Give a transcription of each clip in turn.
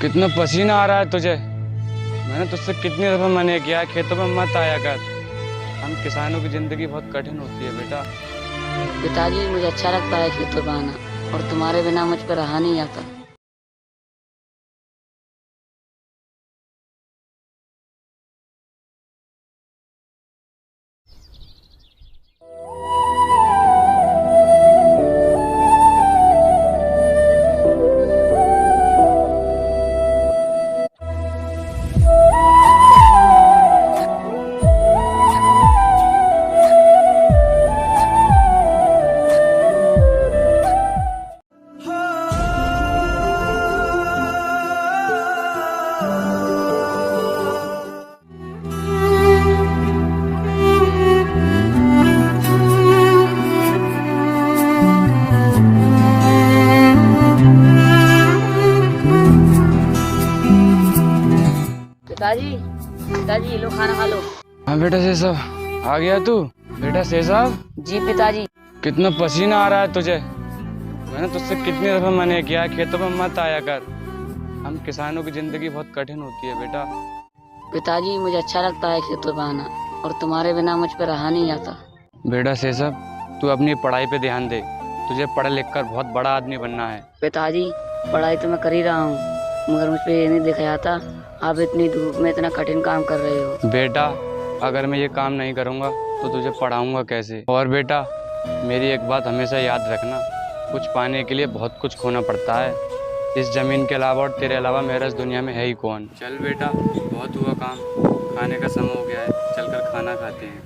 कितना पसीना आ रहा है तुझे। मैंने तुझसे कितनी दफा मना किया है खेतों में मत आया कर। हम किसानों की जिंदगी बहुत कठिन होती है बेटा। पिताजी मुझे अच्छा लगता है खेतों में आना, और तुम्हारे बिना मुझ पर रहा नहीं जाता। पिताजी पिताजी लो खाना खा लो। हाँ बेटा से साहब आ गया तू। बेटा से साहब जी पिताजी। कितना पसीना आ रहा है तुझे। मैंने तुझसे कितनी दफा मना किया है खेतों में मत आया कर। हम किसानों की जिंदगी बहुत कठिन होती है बेटा। पिताजी मुझे अच्छा लगता है खेतों में आना, और तुम्हारे बिना मुझ पर रहा नहीं जाता। बेटा से साहब तू अपनी पढ़ाई पे ध्यान दे। तुझे पढ़ लिख कर बहुत बड़ा आदमी बनना है। पिताजी पढ़ाई तो मैं कर ही रहा हूँ, मगर मुझ पे ये नहीं देखा जाता आप इतनी धूप में इतना कठिन काम कर रहे हो। बेटा अगर मैं ये काम नहीं करूँगा तो तुझे पढ़ाऊँगा कैसे। और बेटा मेरी एक बात हमेशा याद रखना, कुछ पाने के लिए बहुत कुछ खोना पड़ता है। इस ज़मीन के अलावा और तेरे अलावा मेरा इस दुनिया में है ही कौन। चल बेटा बहुत हुआ काम, खाने का समय हो गया है, चलकर खाना खाते हैं।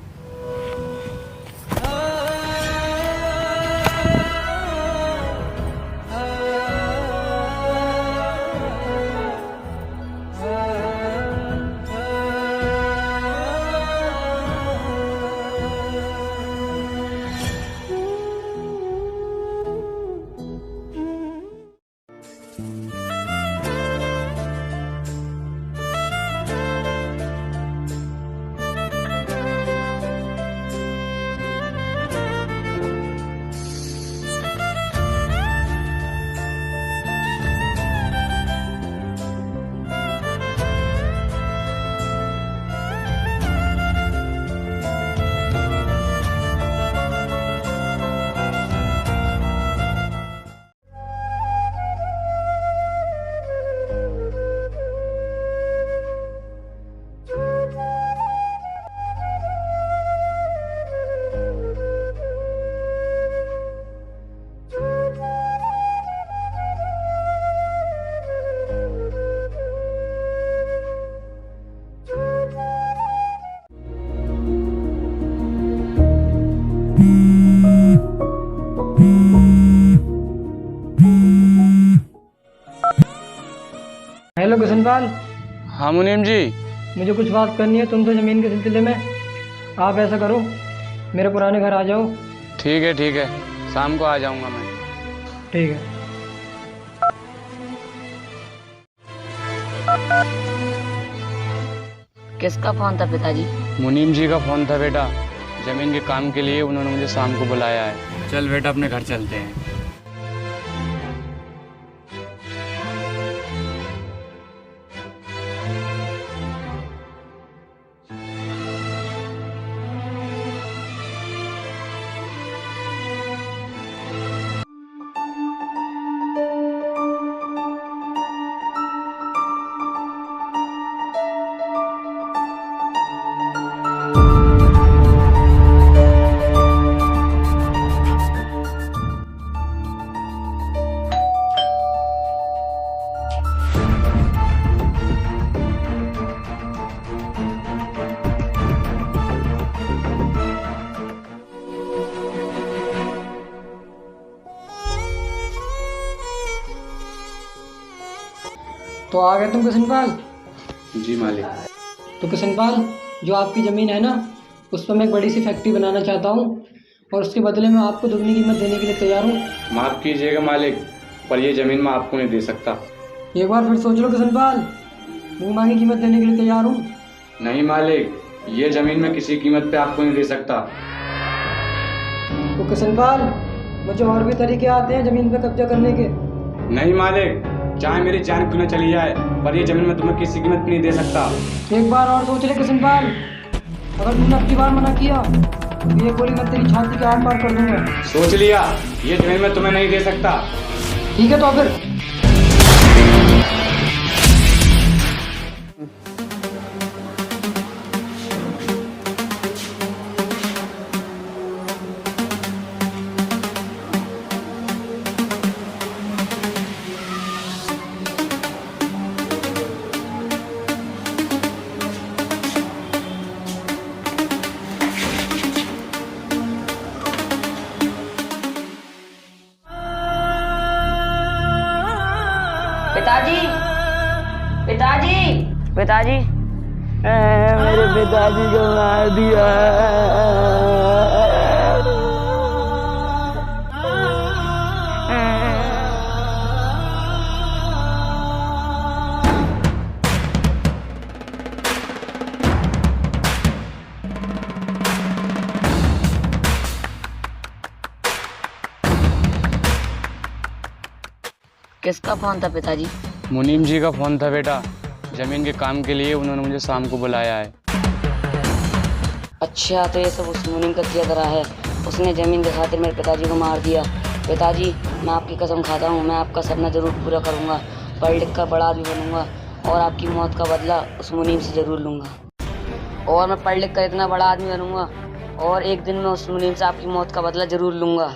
हेलो किशनपाल। हाँ मुनीम जी। मुझे कुछ बात करनी है तुमसे ज़मीन के सिलसिले में। आप ऐसा करो, मेरे पुराने घर आ जाओ। ठीक है शाम को आ जाऊँगा मैं। ठीक है। किसका फोन था पिताजी? मुनीम जी का फ़ोन था बेटा, ज़मीन के काम के लिए उन्होंने मुझे शाम को बुलाया है। चल बेटा अपने घर चलते हैं। तो आ गए तुम किशनपाल? जी मालिक। तो किशनपाल, जो आपकी ज़मीन है ना, उस पर मैं एक बड़ी सी फैक्ट्री बनाना चाहता हूँ, और उसके बदले में आपको दुगनी कीमत देने के लिए तैयार हूँ। माफ़ कीजिएगा मालिक, पर ये ज़मीन मैं आपको नहीं दे सकता। एक बार फिर सोच लो किशनपाल, मुँह मांगी कीमत देने के लिए तैयार हूँ। नहीं मालिक, ये ज़मीन मैं किसी कीमत पे आपको नहीं दे सकता। तो किशनपाल, मुझे और भी तरीके आते हैं ज़मीन पर कब्जा करने के। नहीं मालिक, चाहे मेरी जान क्यों न चली जाए, पर ये जमीन मैं तुम्हें किसी कीमत नहीं दे सकता। एक बार और सोच ले किशनपाल, अगर तुमने अब की बार मना किया तो ये गोली मैं तेरी छाती के आर पार कर दूंगा। सोच लिया, ये जमीन मैं तुम्हें नहीं दे सकता। ठीक है तो फिर। पिताजी, पिताजी, पिताजी, मेरे पिताजी को मार दिया। किसका फोन था पिताजी? मुनीम जी का फ़ोन था बेटा। ज़मीन के काम के लिए उन्होंने मुझे शाम को बुलाया है। अच्छा, तो ये सब उस मुनीम का किया करा है। उसने ज़मीन के खातिर मेरे पिताजी को मार दिया। पिताजी, मैं आपकी कसम खाता हूँ, मैं आपका सपना ज़रूर पूरा करूँगा, पढ़ लिख कर बड़ा आदमी बनूँगा और आपकी मौत का बदला उस मुनीम से ज़रूर लूँगा। और मैं पढ़ लिख कर इतना बड़ा आदमी बनूँगा और एक दिन मैं उस मुनीम से आपकी मौत का बदला ज़रूर लूँगा।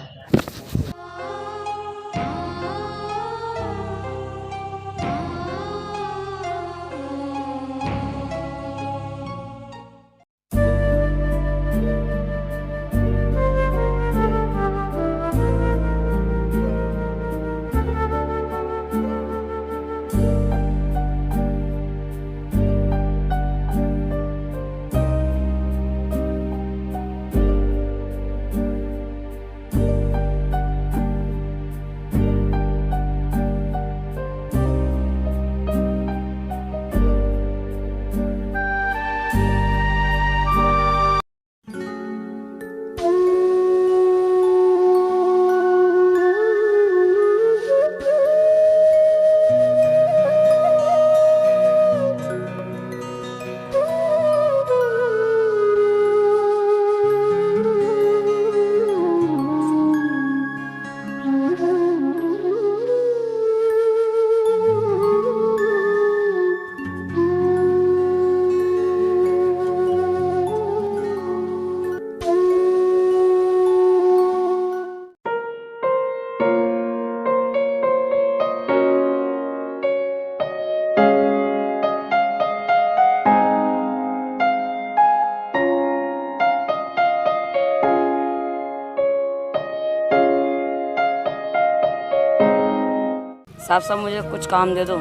साहब साहब मुझे कुछ काम दे दो।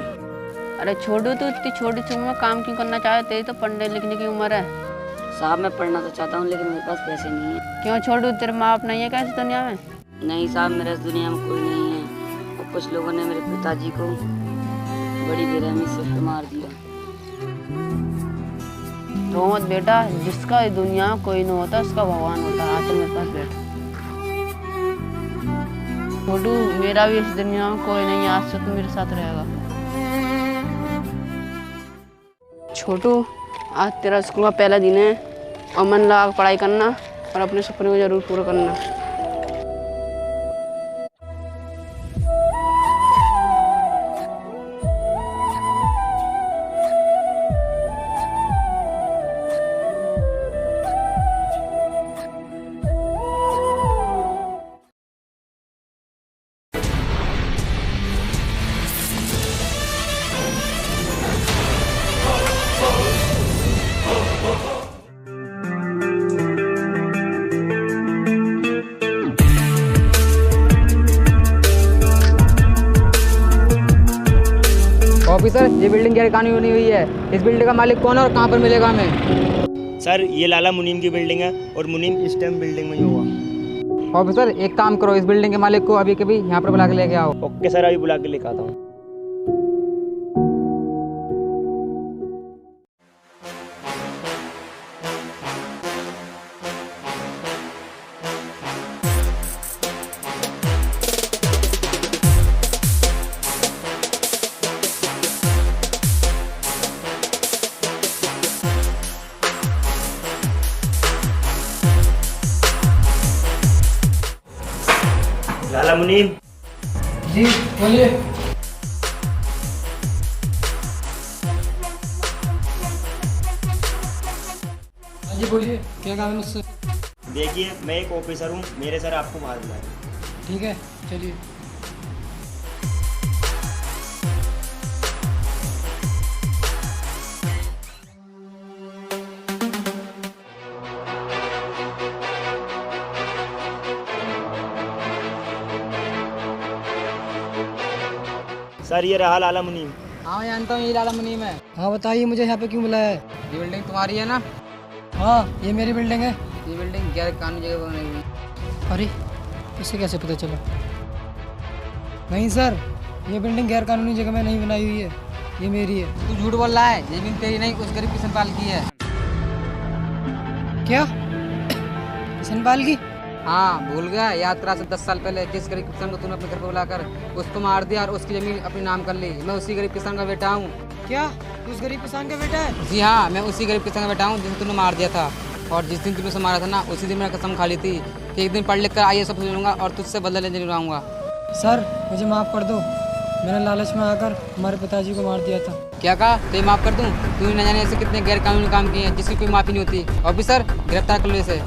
अरे छोटू, तू इतनी छोटी सी उम्र में काम क्यों करना चाहे? तेरी तो पढ़ने लिखने की उम्र है। साहब मैं पढ़ना तो चाहता हूँ लेकिन मेरे पास पैसे नहीं है। क्यों छोटू, तेरे माँ बाप नहीं है क्या इस दुनिया में? नहीं साहब, मेरे इस दुनिया में कोई नहीं है और कुछ लोगों ने मेरे पिताजी को बड़ी बेरहमी से उस पे मार दिया। रो मत बेटा, जिसका इस दुनिया में कोई नहीं होता उसका भगवान होता है। आकर मेरे पास बैठ। छोटू, मेरा भी इस दुनिया में कोई नहीं है, आज से तू मेरे साथ रहेगा। छोटू, आज तेरा स्कूल का पहला दिन है और मन लगा के पढ़ाई करना और अपने सपने को जरूर पूरा करना। ऑफिसर, ये बिल्डिंग गैर कानूनी बनी हुई है। इस बिल्डिंग का मालिक कौन है और कहाँ पर मिलेगा हमें? सर, ये लाला मुनीम की बिल्डिंग है और मुनीम इस टाइम बिल्डिंग में ही होगा। ऑफिसर, एक काम करो, इस बिल्डिंग के मालिक को अभी कभी यहाँ पर बुला के लेके आओ। ओके सर, अभी बुला के लेकर आता हूँ। आला मुनीम। जी बोलिए। हाँ जी बोलिए, क्या काम है मुझसे? देखिए मैं एक ऑफिसर हूँ, मेरे सर आपको बाहर बुलाए। ठीक है चलिए। सर ये रहा लाला मुनीम। हाँ मैं जानता हूँ ये लाला मुनीम है। हाँ बताइए, मुझे यहाँ पे क्यों बुलाया है? ये बिल्डिंग तुम्हारी है ना? हाँ ये मेरी बिल्डिंग है। ये बिल्डिंग गैर कानूनी जगह पर बनाई हुई है। अरे इसे कैसे पता चला? नहीं सर, ये बिल्डिंग गैर कानूनी जगह में नहीं बनाई हुई है, ये मेरी है। तू झूठ बोल रहा है, जमीन तेरी नहीं उस गरीब किसान पाल की है। क्या? किशनपाल की? हाँ भूल गया? यात्रा से 10 साल पहले जिस गरीब किसान को तूने अपने घर पर बुलाकर उसको मार दिया और उसकी जमीन अपने नाम कर ली। मैं उसी गरीब किसान का बेटा हूँ। क्या तू उस गरीब किसान का बेटा है? जी हाँ, मैं उसी गरीब किसान का बेटा हूँ जिसे तूने मार दिया था। और जिस दिन तूने उसे मारा था ना, उसी दिन मैंने कसम खा ली थी कि एक दिन पढ़ लिख कर आइए सब ले लूँगा और तुझसे बदला लेने जरूर आऊँगा। सर मुझे माफ़ कर दो, मैंने लालच में आकर हमारे पिताजी को मार दिया था। क्या कहा? तो ये माफ़ कर दूँ? तूने न जाने ऐसे कितने गैर कानूनी काम किए हैं जिसकी कोई माफ़ी नहीं होती। ऑफिसर गिरफ्तार कर लो इसे।